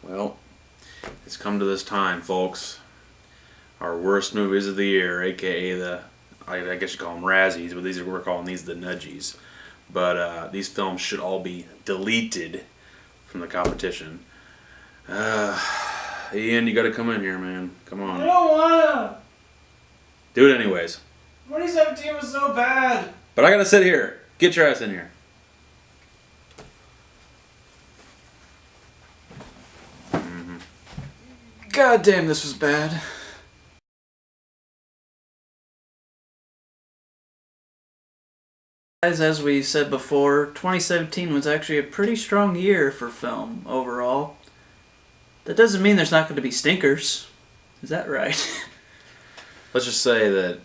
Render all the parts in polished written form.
Well, it's come to this time, folks. Our worst movies of the year, aka I guess you call them Razzies, but we're calling these the Nudgies. But these films should all be deleted from the competition. Ian, you gotta come in here, man. Come on. I don't wanna! Do it anyways. 2017 was so bad! But I gotta sit here. Get your ass in here. God damn, this was bad. Guys, as we said before, 2017 was actually a pretty strong year for film overall. That doesn't mean there's not going to be stinkers. Is that right? Let's just say that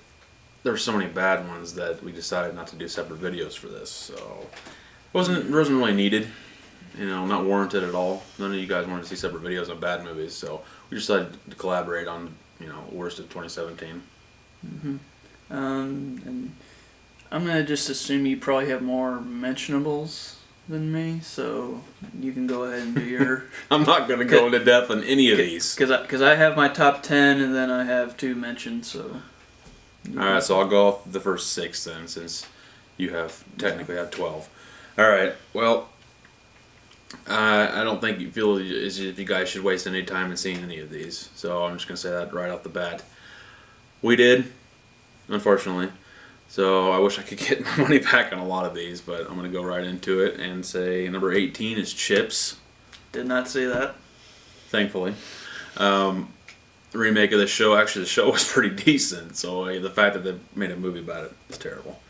there were so many bad ones that we decided not to do separate videos for this. So it wasn't really needed. You know, not warranted at all. None of you guys wanted to see separate videos on bad movies, so we decided to collaborate on, worst of 2017. And I'm gonna just assume you probably have more mentionables than me, so you can go ahead and do your. I'm not gonna go into depth on any of these. Because I have my top 10, and then I have 2 mentions. So. All right, so I'll go off the first 6 then, since you technically have 12. All right, well. I don't think you feel as if you guys should waste any time in seeing any of these. So I'm just going to say that right off the bat. We did, unfortunately. So I wish I could get my money back on a lot of these, but I'm going to go right into it and say number 18 is Chips. Did not see that. Thankfully. The remake of the show, actually the show was pretty decent, so the fact that they made a movie about it is terrible.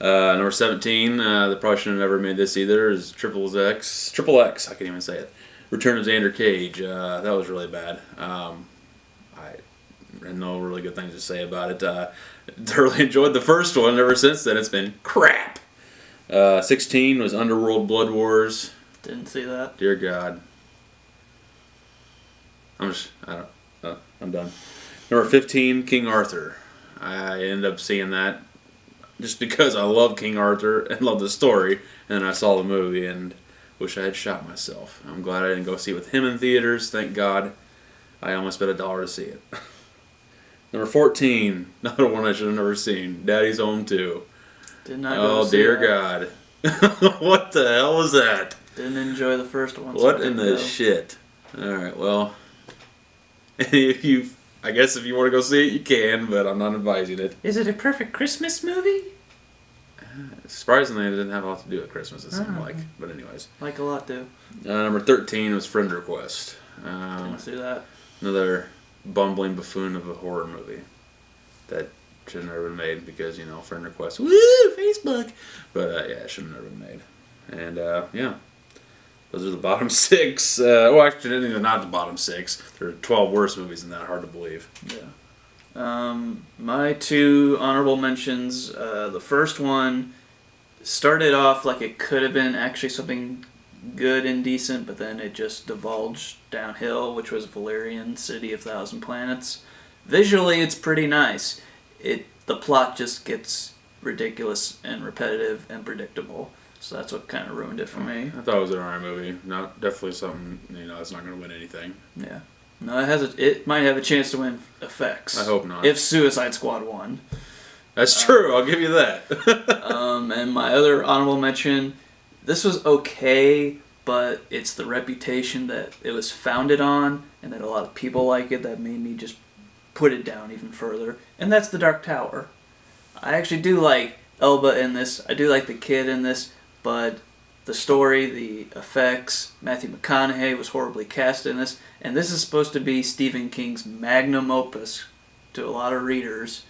Number 17, they probably shouldn't have ever made this either, is Triple X, I can't even say it. Return of Xander Cage. That was really bad. I had no really good things to say about it. Thoroughly enjoyed the first one. Ever since then, it's been crap. 16 was Underworld Blood Wars. Didn't see that. Dear God. I'm done. Number 15, King Arthur. I ended up seeing that just because I love King Arthur and love the story, and then I saw the movie and wish I had shot myself. I'm glad I didn't go see it with him in theaters. Thank God. I almost bet $1 to see it. Number 14, another one I should have never seen. Daddy's Home 2. Did not go to see dear that. God. What the hell was that? Didn't enjoy the first one. What in the shit? Alright, well, I guess if you want to go see it, you can, but I'm not advising it. Is it a perfect Christmas movie? Surprisingly, it didn't have a lot to do with Christmas, it seemed like. But anyways. Like a lot do. Number 13 was Friend Request. Didn't see that. Another bumbling buffoon of a horror movie that should have never been made because, Friend Request, woo, Facebook! But, yeah, it should have never been made. And, yeah. Those are the bottom 6. Well, actually, they're not the bottom 6. There are 12 worse movies than that. Hard to believe. Yeah. My 2 honorable mentions. The first one started off like it could have been actually something good and decent, but then it just divulged downhill, which was Valerian City of Thousand Planets. Visually, it's pretty nice. The plot just gets ridiculous and repetitive and predictable. So that's what kind of ruined it for me. I thought it was an alright movie. Not definitely something that's not going to win anything. Yeah, no, it might have a chance to win effects. I hope not. If Suicide Squad won. That's true. I'll give you that. And my other honorable mention, this was okay, but it's the reputation that it was founded on, and that a lot of people like it, that made me just put it down even further. And that's The Dark Tower. I actually do like Elba in this. I do like the kid in this. But the story, the effects, Matthew McConaughey was horribly cast in this, and this is supposed to be Stephen King's magnum opus to a lot of readers,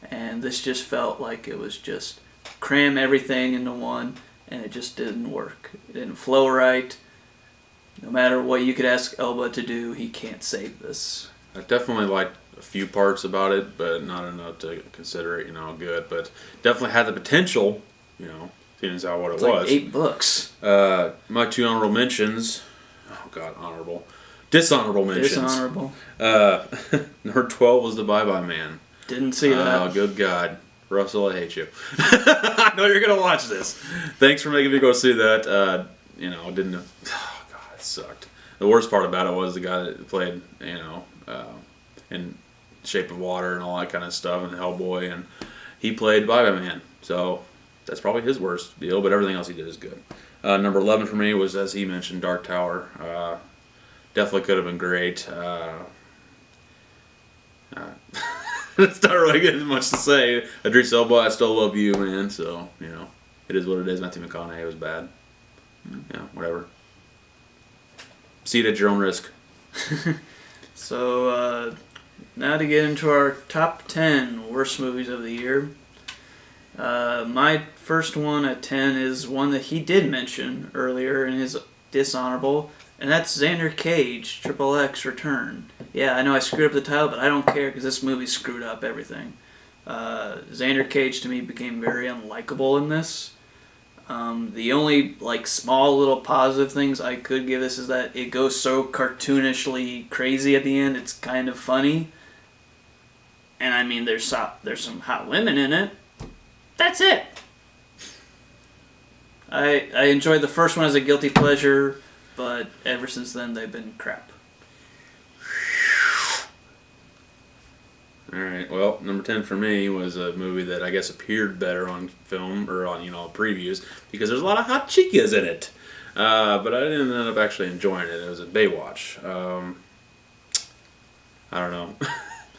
and this just felt like it was just cram everything into one, and it just didn't work. It didn't flow right. No matter what you could ask Elba to do, he can't save this. I definitely liked a few parts about it, but not enough to consider it, good. But definitely had the potential, seeing as how what it was. Like 8 books. My 2 honorable mentions. Oh God, honorable. Dishonorable mentions. Dishonorable. Number 12 was The Bye Bye Man. Didn't see that. Oh, good God. Russell, I hate you. I know you're going to watch this. Thanks for making me go see that. Didn't... Oh, God, it sucked. The worst part about it was the guy that played, in Shape of Water and all that kind of stuff, and Hellboy, and he played Bible-Man. So that's probably his worst deal, but everything else he did is good. Number 11 for me was, as he mentioned, Dark Tower. Definitely could have been great. It's not really good much to say. Idris Elba, I still love you, man. So, it is what it is. Matthew McConaughey was bad. Yeah, whatever. See it at your own risk. So, now to get into our top 10 worst movies of the year. My first one at 10 is one that he did mention earlier in his dishonorable, and that's Xander Cage, Triple X Return. Yeah, I know I screwed up the title, but I don't care because this movie screwed up everything. Xander Cage to me became very unlikable in this. The only small little positive things I could give this is that it goes so cartoonishly crazy at the end. It's kind of funny, and I mean there's some hot women in it. That's it. I enjoyed the first one as a guilty pleasure, but ever since then they've been crap. Alright, well, number 10 for me was a movie that I guess appeared better on film, or on, previews, because there's a lot of hot chicas in it. But I didn't end up actually enjoying it. It was a Baywatch. I don't know.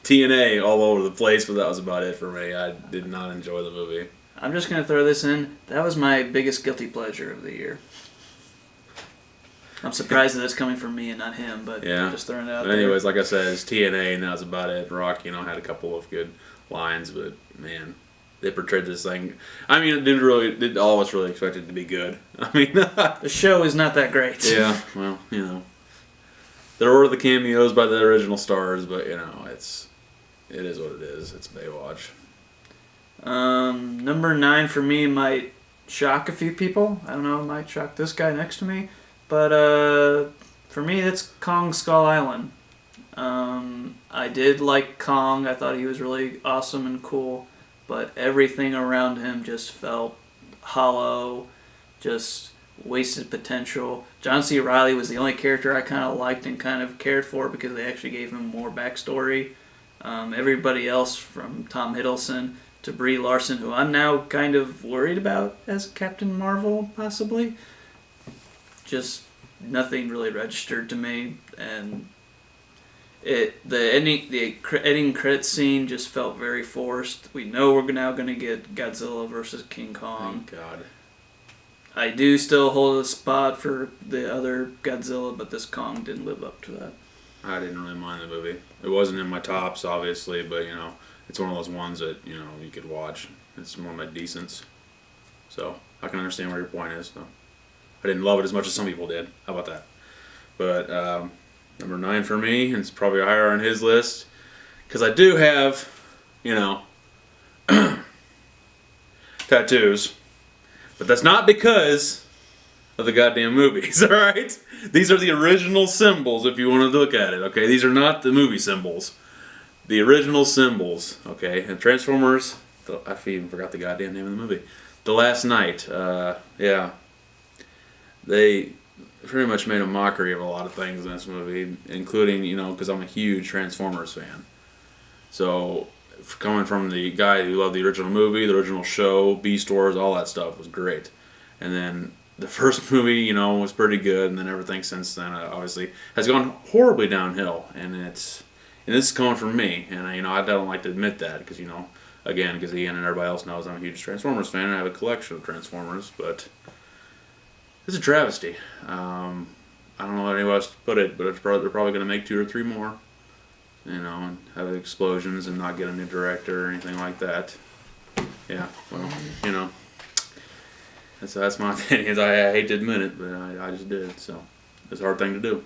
TNA all over the place, but that was about it for me. I did not enjoy the movie. I'm just going to throw this in. That was my biggest guilty pleasure of the year. I'm surprised that it's coming from me and not him, but yeah. I'm just throwing it out but there. anyways, like I said, it's TNA, and that was about it. Rock, had a couple of good lines, but man, they portrayed this thing. I mean, did all of us really expect it to be good? I mean, the show is not that great. Yeah, well, there were the cameos by the original stars, but it is what it is. It's Baywatch. Number 9 for me might shock a few people. I don't know, it might shock this guy next to me. But for me, that's Kong Skull Island. I did like Kong. I thought he was really awesome and cool. But everything around him just felt hollow, just wasted potential. John C. Reilly was the only character I kind of liked and kind of cared for because they actually gave him more backstory. Everybody else, from Tom Hiddleston to Brie Larson, who I'm now kind of worried about as Captain Marvel, possibly. Just nothing really registered to me, and the ending credit scene just felt very forced. We know we're now going to get Godzilla versus King Kong. Thank God. I do still hold a spot for the other Godzilla, but this Kong didn't live up to that. I didn't really mind the movie. It wasn't in my tops, obviously, but it's one of those ones that you could watch. It's one of my decents, so I can understand where your point is, though. I didn't love it as much as some people did. How about that? But number 9 for me, and it's probably higher on his list, because I do have, tattoos. But that's not because of the goddamn movies, alright? These are the original symbols, if you want to look at it, okay? These are not the movie symbols. The original symbols, okay? And Transformers, I even forgot the goddamn name of the movie. The Last Night, yeah. They pretty much made a mockery of a lot of things in this movie, including, because I'm a huge Transformers fan. So, coming from the guy who loved the original movie, the original show, Beast Wars, all that stuff was great. And then the first movie, was pretty good, and then everything since then, obviously, has gone horribly downhill. And this is coming from me, and I don't like to admit that, because, again, because Ian and everybody else knows I'm a huge Transformers fan, and I have a collection of Transformers, but it's a travesty. I don't know how anyone else to put it, but they're probably going to make 2 or 3 more, and have explosions and not get a new director or anything like that. Yeah, well, that's my opinion. I hate to admit it, but I just did, so it's a hard thing to do.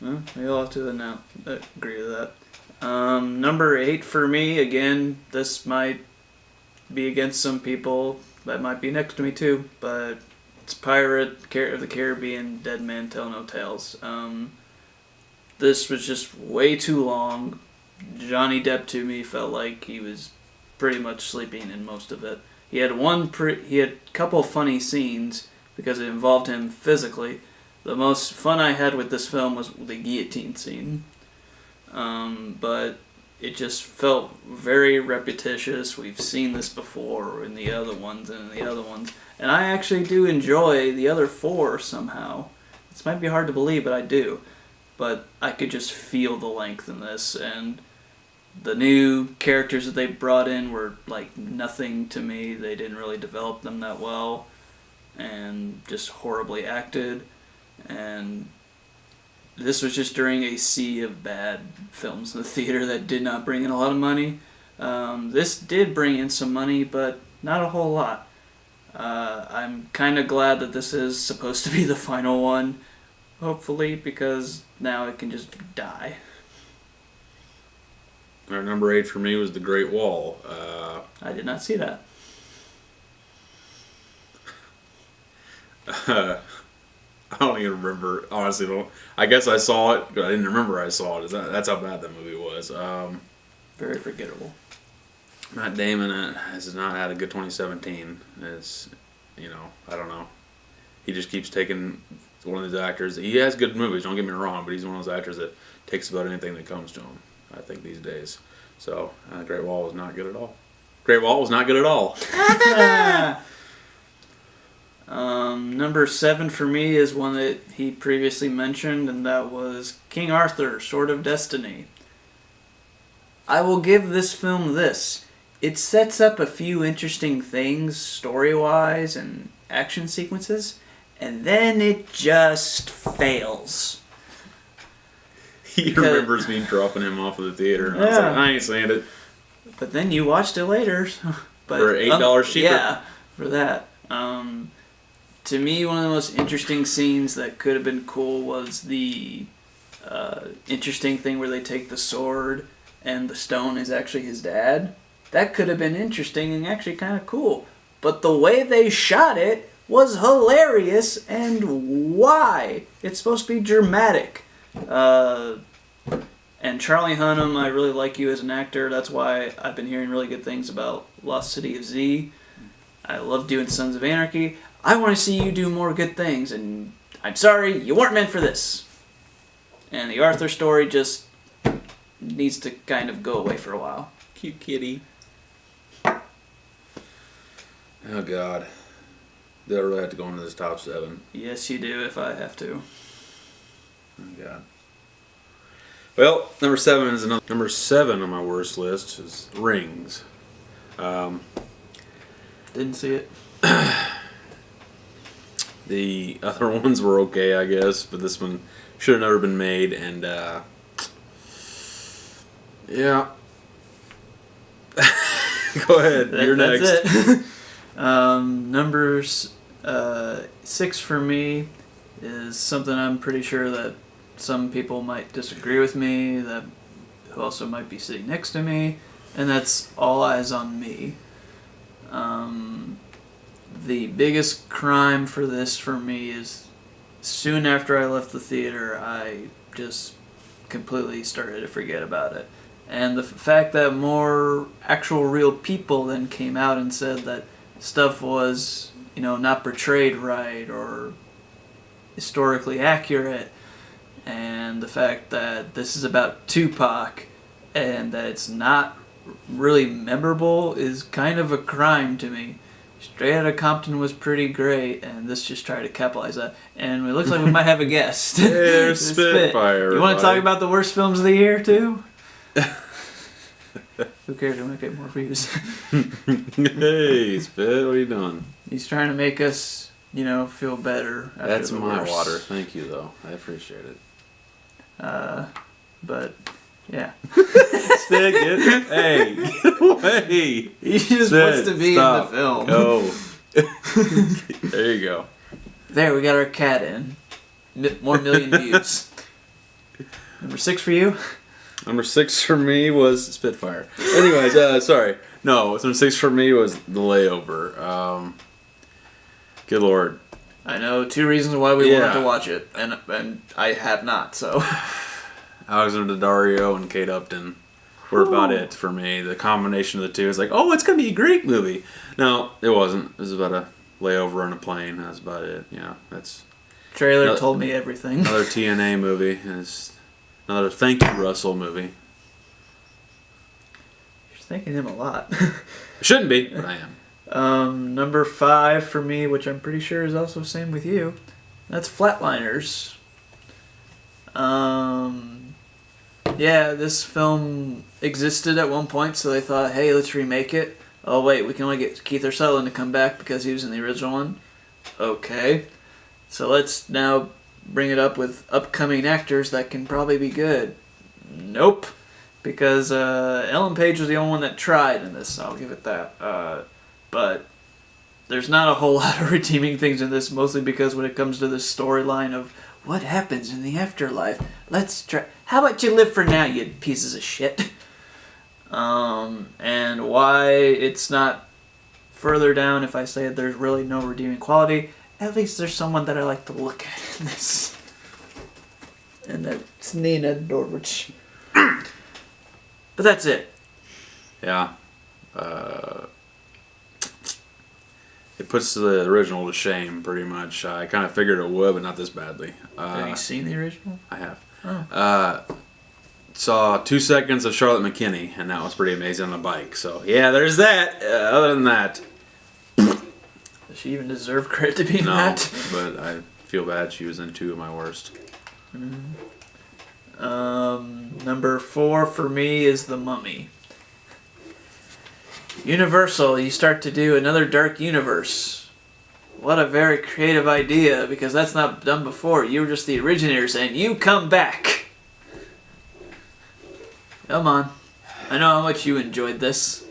Well, you'll have to now agree with that. Number 8 for me, again, this might be against some people that might be next to me too, but it's Pirate of the Caribbean, Dead Man Tell No Tales. This was just way too long. Johnny Depp to me felt like he was pretty much sleeping in most of it. He had a couple funny scenes because it involved him physically, The most fun I had with this film was the guillotine scene. But it just felt very repetitious. We've seen this before in the other ones and in the other ones. And I actually do enjoy the other 4 somehow. This might be hard to believe, but I do. But I could just feel the length in this, and the new characters that they brought in were like nothing to me. They didn't really develop them that well, and just horribly acted. And this was just during a sea of bad films in the theater that did not bring in a lot of money. This did bring in some money, but not a whole lot. I'm kind of glad that this is supposed to be the final one, hopefully, because now it can just die. Our number 8 for me was The Great Wall. I did not see that. I don't even remember. Honestly, I guess I saw it, but I didn't remember I saw it. That's how bad that movie was. Very forgettable. Matt Damon has not had a good 2017. I don't know. He just keeps taking one of these actors. He has good movies, don't get me wrong, but he's one of those actors that takes about anything that comes to him, I think, these days. So, Great Wall was not good at all. Great Wall was not good at all. Number 7 for me is one that he previously mentioned, and that was King Arthur, Sword of Destiny. I will give this film this. It sets up a few interesting things story-wise and action sequences, and then it just fails. He remembers me dropping him off of the theater, and I was like, I ain't saying it. But then you watched it later. But for $8 cheaper. Yeah, for that. To me, one of the most interesting scenes that could have been cool was the interesting thing where they take the sword and the stone is actually his dad. That could have been interesting and actually kind of cool. But the way they shot it was hilarious, and why? It's supposed to be dramatic. And Charlie Hunnam, I really like you as an actor. That's why I've been hearing really good things about Lost City of Z. I love doing Sons of Anarchy. I want to see you do more good things, and I'm sorry, you weren't meant for this. And the Arthur story just needs to kind of go away for a while. Cute kitty. Oh, God. Do I really have to go into this top 7? Yes, you do, if I have to. Oh, God. Well, number 7 is another. Number 7 on my worst list is Rings. Didn't see it. The other ones were okay, I guess, but this one should have never been made, and yeah. Go ahead, you're next. That's it. Numbers 6 for me is something I'm pretty sure that some people might disagree with me, that who also might be sitting next to me, and that's All Eyes on Me. The biggest crime for this for me is soon after I left the theater, I just completely started to forget about it. And the fact that more actual real people then came out and said that stuff was, not portrayed right or historically accurate, and the fact that this is about Tupac and that it's not really memorable is kind of a crime to me. Straight Outta Compton was pretty great, and this just tried to capitalize that. And it looks like we might have a guest. There's Spitfire. You want to talk about the worst films of the year, too? Who cares? We might get more views. Hey, Spit, what are you doing? He's trying to make us, feel better. After That's the my worst. water. Thank you, though. I appreciate it. But, yeah. Spit, hey, get away. He just wants to be stop. in the film. Go. There you go. There, we got our cat in. More million views. Number 6 for you? Number 6 for me was Spitfire. Anyways, sorry. No, number 6 for me was The Layover. Good Lord. I know 2 reasons why we wanted to watch it, and I have not, so. Alexander Daddario and Kate Upton were about it for me. The combination of the two is like, oh, it's going to be a great movie. No, it wasn't. It was about a layover on a plane. That's about it. Yeah, Trailer told me everything. Another TNA movie. And it's another Thank You, Russell movie. You're thanking him a lot. Shouldn't be, but I am. Number 5 for me, which I'm pretty sure is also the same with you. That's Flatliners. Yeah, this film existed at one point, so they thought, hey, let's remake it. Oh, wait, we can only get Keith Sutherland to come back because he was in the original one. Okay. So let's now bring it up with upcoming actors that can probably be good. Nope. Because Ellen Page was the only one that tried in this, I'll give it that. But there's not a whole lot of redeeming things in this, mostly because when it comes to this storyline of what happens in the afterlife, let's try. How about you live for now, you pieces of shit? And why it's not further down if I say there's really no redeeming quality, at least there's someone that I like to look at in this. And that's Nina Dorwich. But that's it. Yeah. It puts the original to shame, pretty much. I kind of figured it would, but not this badly. Have you seen the original? I have. Oh. Saw 2 seconds of Charlotte McKinney, and that was pretty amazing on a bike. So, yeah, there's that. Other than that... Does she even deserve credit to be in that? But I feel bad she was in 2 of my worst. Number 4 for me is The Mummy. Universal, you start to do another dark universe. What a very creative idea, because that's not done before. You were just the originators, and you come back. Come on. I know how much you enjoyed this.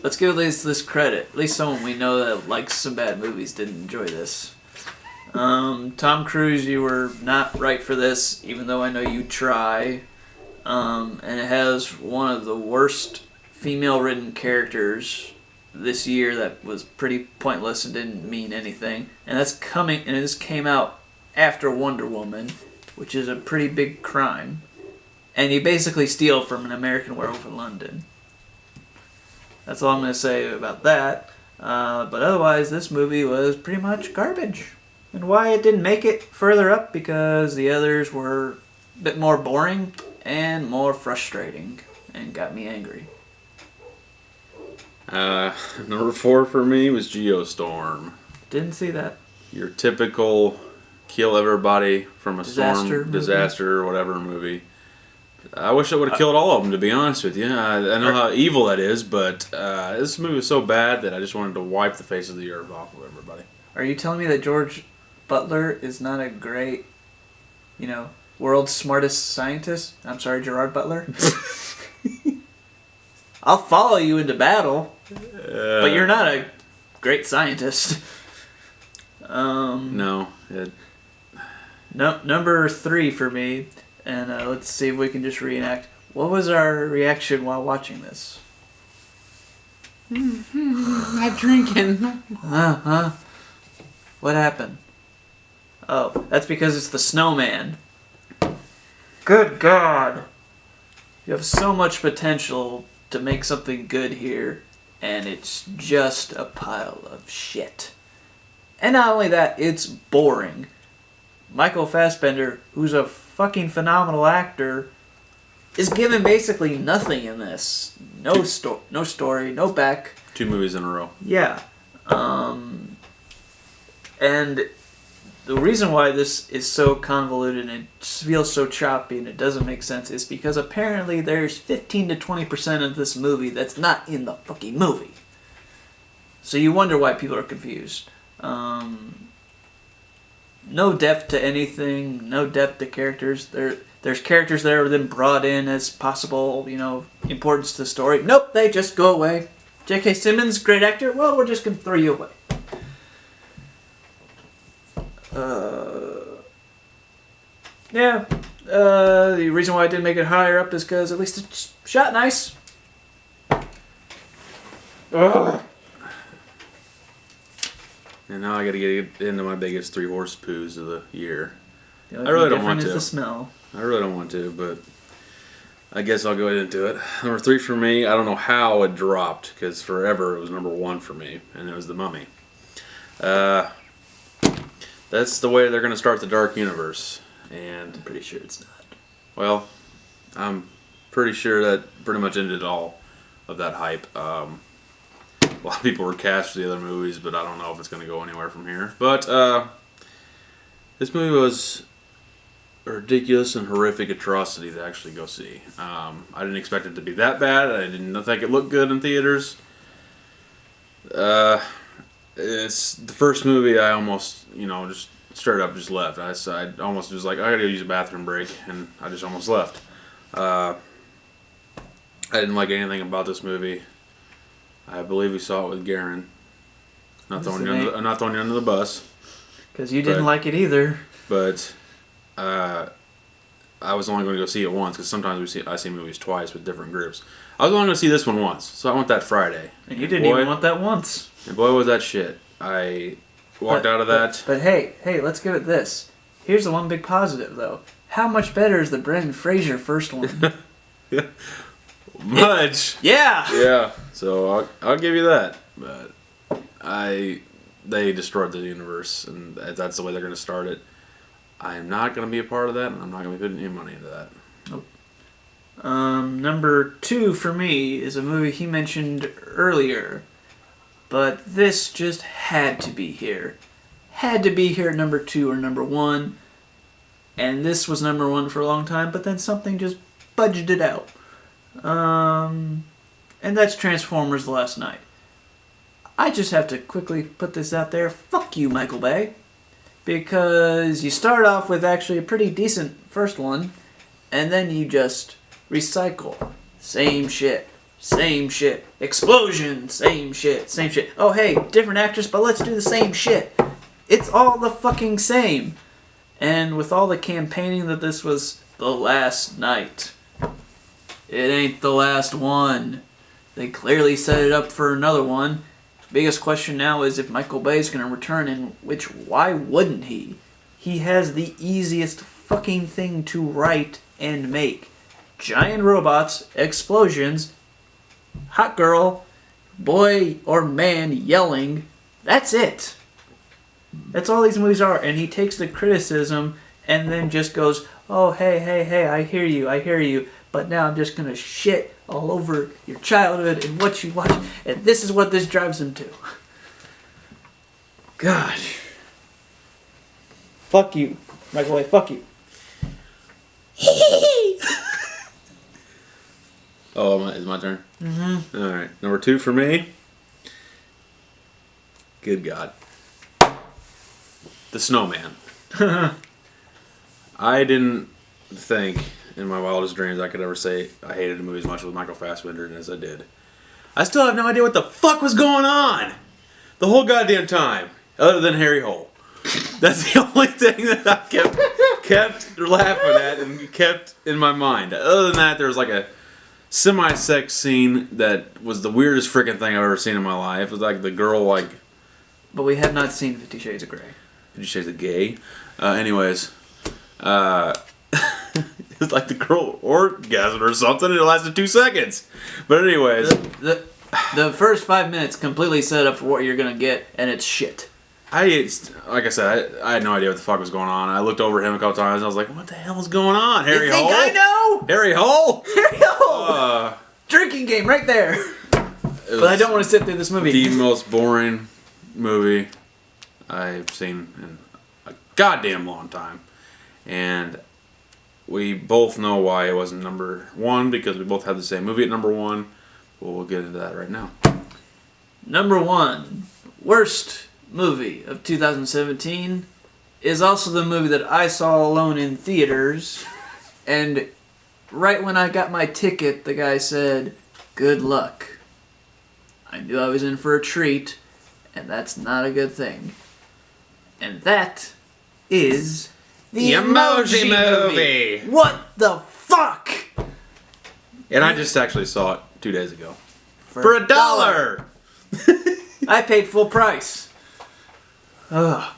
Let's give at least this credit. At least someone we know that likes some bad movies didn't enjoy this. Tom Cruise, you were not right for this, even though I know you try. And it has one of the worst female-ridden characters this year that was pretty pointless and didn't mean anything. And that's coming, and this came out after Wonder Woman, which is a pretty big crime. And you basically steal from An American Werewolf in London. That's all I'm going to say about that. But otherwise, this movie was pretty much garbage. And why it didn't make it further up, because the others were a bit more boring and more frustrating and got me angry. Number 4 for me was Geostorm. Didn't see that. Your typical kill everybody from a storm, Disaster disaster, or whatever movie. I wish I would have killed all of them, to be honest with you. I know how evil that is, but this movie was so bad that I just wanted to wipe the face of the earth off of everybody. Are you telling me that George Butler is not a great, world's smartest scientist? I'm sorry, Gerard Butler? I'll follow you into battle, but you're not a great scientist. No. Number 3 for me, and let's see if we can just reenact. What was our reaction while watching this? I'm drinking. What happened? Oh, that's because it's the snowman. Good God! You have so much potential to make something good here, and it's just a pile of shit. And not only that, it's boring. Michael Fassbender, who's a fucking phenomenal actor, is given basically nothing in this. No story, no back. 2 movies in a row. Yeah. And the reason why this is so convoluted and it feels so choppy and it doesn't make sense is because apparently there's 15 to 20% of this movie that's not in the fucking movie. So you wonder why people are confused. No depth to anything, no depth to characters. There's characters that are then brought in as possible, importance to the story. Nope, they just go away. J.K. Simmons, great actor. Well, we're just going to throw you away. The reason why I didn't make it higher up is because at least it's shot nice. Ugh. And now I got to get into my biggest 3 horse poos of the year. The I only really thing don't want different to. is the smell. I really don't want to, but I guess I'll go ahead and do it. Number 3 for me, I don't know how it dropped, because forever it was number 1 for me, and it was The Mummy. that's the way they're going to start the Dark Universe. And I'm pretty sure it's not. well, I'm pretty sure that pretty much ended all of that hype. A lot of people were cast for the other movies, but I don't know if it's going to go anywhere from here. But this movie was a ridiculous and horrific atrocity to actually go see. I didn't expect it to be that bad. I didn't think it looked good in theaters. It's the first movie I almost, just straight up just left. I almost was like, I gotta go use a bathroom break, and I just almost left. I didn't like anything about this movie. I believe we saw it with Garen. Not throwing you under the bus. Because you didn't like it either. But I was only going to go see it once, because sometimes I see movies twice with different groups. I was only going to see this one once, so I went that Friday. And you didn't even want that once. And boy, was that shit. I walked out of that. But hey, let's give it this. Here's the one big positive, though. How much better is the Brendan Fraser first one? Much. Yeah. Yeah. So I'll give you that. But they destroyed the universe, and that's the way they're going to start it. I am not going to be a part of that, and I'm not going to be putting any money into that. Nope. Number 2 for me is a movie he mentioned earlier, but this just had to be here. Had to be here at number 2 or number 1, and this was number 1 for a long time, but then something just budged it out. And that's Transformers: The Last Night. I just have to quickly put this out there. Fuck you, Michael Bay. Because you start off with actually a pretty decent first one, and then you just recycle. Same shit. Same shit. Explosion. Same shit. Same shit. Oh, hey, different actress, but let's do the same shit. It's all the fucking same. And with all the campaigning that this was the last night, it ain't the last one. They clearly set it up for another one. Biggest question now is if Michael Bay's going to return, and why wouldn't he? He has the easiest fucking thing to write and make. Giant robots, explosions, hot girl, boy or man yelling. That's it. That's all these movies are. And he takes the criticism and then just goes, oh, hey, I hear you. But now I'm just going to shit all over your childhood and what you watch. And this is what this drives him to. Gosh. Fuck you. Michael Bay, fuck you. Oh, it's my turn? Mm-hmm. Alright, number 2 for me. Good God. The Snowman. I didn't think in my wildest dreams I could ever say I hated a movie as much with Michael Fassbender as I did. I still have no idea what the fuck was going on the whole goddamn time, other than Harry Hole. That's the only thing that I kept laughing at and kept in my mind. Other than that, there was like a semi-sex scene that was the weirdest freaking thing I've ever seen in my life. It was like the girl But we have not seen 50 Shades of Grey. 50 Shades of Gay? Anyways. It's like the girl orgasm or something, and it lasted 2 seconds. But anyways. The first 5 minutes completely set up for what you're going to get, and it's shit. Like I said, I had no idea what the fuck was going on. I looked over at him a couple times, and I was like, what the hell is going on? Harry Hole? I know? Harry Hole? Harry Hole! Drinking game right there. But I don't want to sit through this movie. The most boring movie I've seen in a goddamn long time. And we both know why it wasn't number 1, because we both had the same movie at number 1. Well, we'll get into that right now. Number 1, worst movie of 2017, is also the movie that I saw alone in theaters. And right when I got my ticket, the guy said, good luck. I knew I was in for a treat, and that's not a good thing. And that is the Emoji Movie. What the fuck? And I just actually saw it 2 days ago. For $1! I paid full price. Ugh.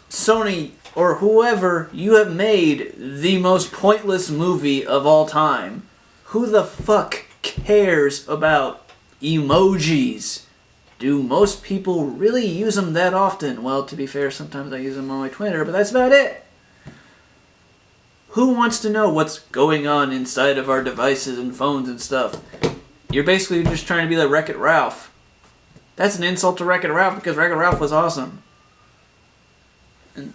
Sony, or whoever, you have made the most pointless movie of all time. Who the fuck cares about emojis? Do most people really use them that often? Well, to be fair, sometimes I use them on my Twitter, but that's about it. Who wants to know what's going on inside of our devices and phones and stuff? You're basically just trying to be like Wreck-It Ralph. That's an insult to Wreck-It Ralph because Wreck-It Ralph was awesome. And,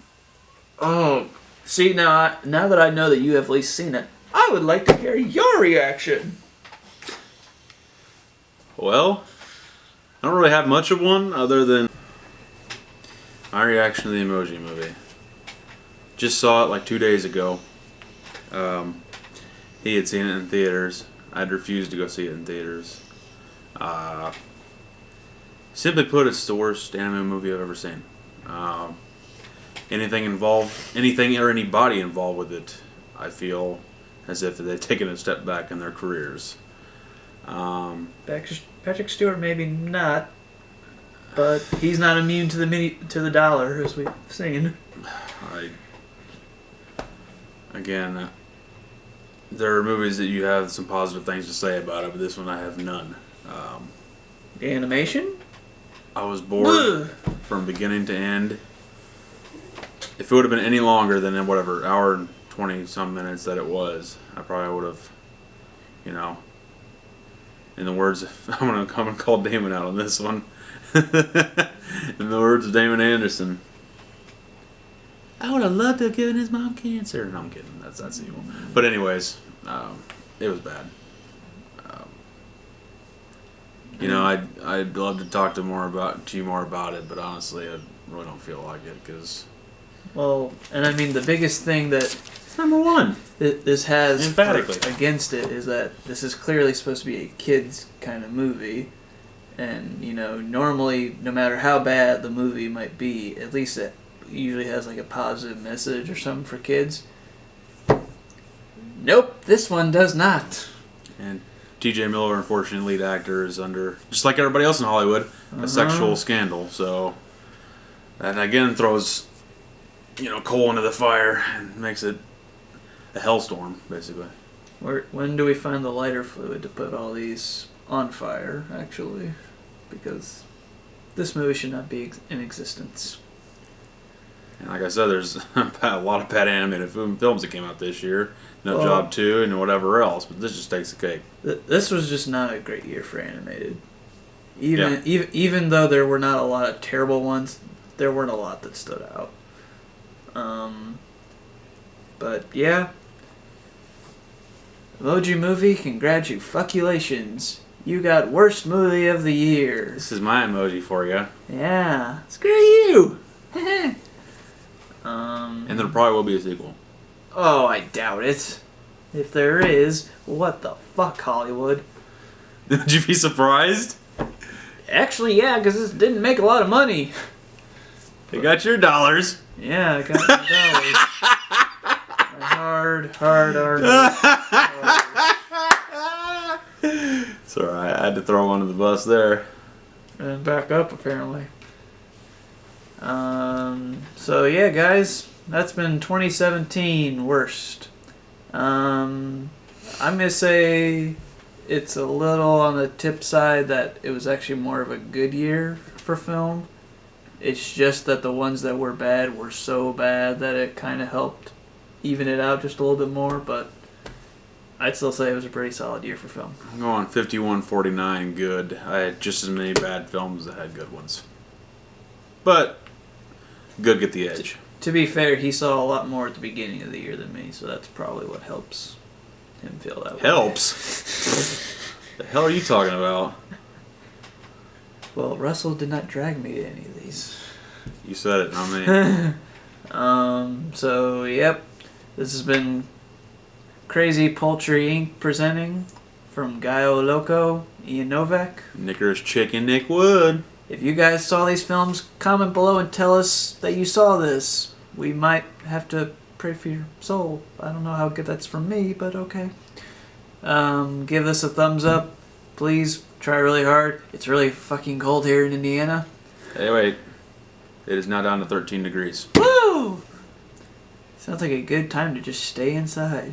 oh, see, now that I know that you have at least seen it, I would like to hear your reaction. Well, I don't really have much of one other than my reaction to the Emoji Movie. Just saw it like 2 days ago. He had seen it in theaters. I'd refused to go see it in theaters. Simply put, it's the worst anime movie I've ever seen. Anything or anybody involved with it, I feel as if they've taken a step back in their careers. Patrick Stewart maybe not, but he's not immune to the dollar, as we've seen. Again, there are movies that you have some positive things to say about it, but this one I have none. The animation? I was bored from beginning to end. If it would have been any longer than whatever hour and 20 some minutes that it was, I probably would have, you know, in the words I'm gonna call Damon out on this one. In the words of Damon Anderson, I would have loved to have given his mom cancer. No, I'm kidding. That's evil. But anyways, it was bad. You know, I'd love to talk to you more about it, but honestly, I really don't feel like it because. Well, and I mean the biggest thing that it's number one. This has emphatically against it is that this is clearly supposed to be a kids kind of movie, and you know normally no matter how bad the movie might be, at least it usually has like a positive message or something for kids. Nope, this one does not. And T.J. Miller, unfortunately, lead actor, is under, just like everybody else in Hollywood, a sexual scandal. So that again throws, you know, coal into the fire and makes it a hellstorm, basically. When do we find the lighter fluid to put all these on fire, actually? Because this movie should not be in existence. And like I said, there's a lot of bad animated films that came out this year. No Job 2 and whatever else, but this just takes the cake. This was just not a great year for animated. Even though there were not a lot of terrible ones, there weren't a lot that stood out. But yeah, Emoji Movie, congratulations. You got worst movie of the year. This is my emoji for you. Yeah, screw you. And there probably will be a sequel. Oh, I doubt it. If there is, what the fuck, Hollywood? Would you be surprised? Actually, yeah, because this didn't make a lot of money. You got your dollars. Yeah, I got my dollars. Hard. Sorry, I had to throw one under the bus there. And back up, apparently. So yeah, guys, that's been 2017 worst. I'm gonna say it's a little on the tip side that it was actually more of a good year for film. It's just that the ones that were bad were so bad that it kind of helped even it out just a little bit more, but I'd still say it was a pretty solid year for film. I'm going 51-49 good. I had just as many bad films that had good ones. But good get the edge. To be fair, he saw a lot more at the beginning of the year than me, so that's probably what helps him feel that way. Helps? The hell are you talking about? Well, Russell did not drag me to any of these. You said it, not me. So, yep. This has been Crazy Poultry Inc. presenting from Gallo Loco, Ian Novak. Nicker's Chicken, Nick Wood. If you guys saw these films, comment below and tell us that you saw this. We might have to pray for your soul. I don't know how good that's from me, but okay. Give this a thumbs up. Please try really hard. It's really fucking cold here in Indiana. Hey, wait. It is now down to 13 degrees. Woo! Sounds like a good time to just stay inside.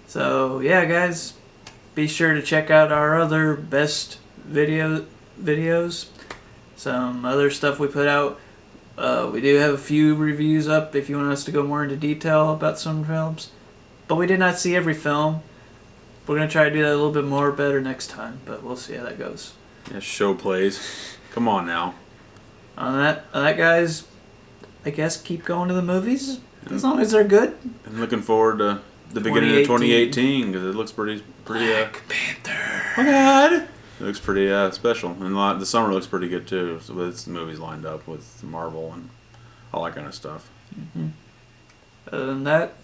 So, yeah, guys. Be sure to check out our other best videos. some other stuff we put out. We do have a few reviews up if you want us to go more into detail about some films. But we did not see every film. We're going to try to do that a little bit more better next time, but we'll see how that goes. Yeah, show plays. Come on now. On that, guys, I guess keep going to the movies as long as they're good. And looking forward to the beginning of 2018 because it looks pretty. Black Panther. Oh God! It looks pretty special, and the summer looks pretty good too. So with movies lined up with Marvel and all that kind of stuff. Mm-hmm. Other than that,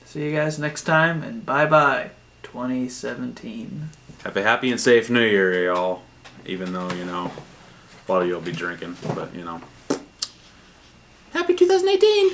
see you guys next time, and bye 2017. Have a happy and safe New Year, y'all. Even though a lot of you will be drinking, but Happy 2018.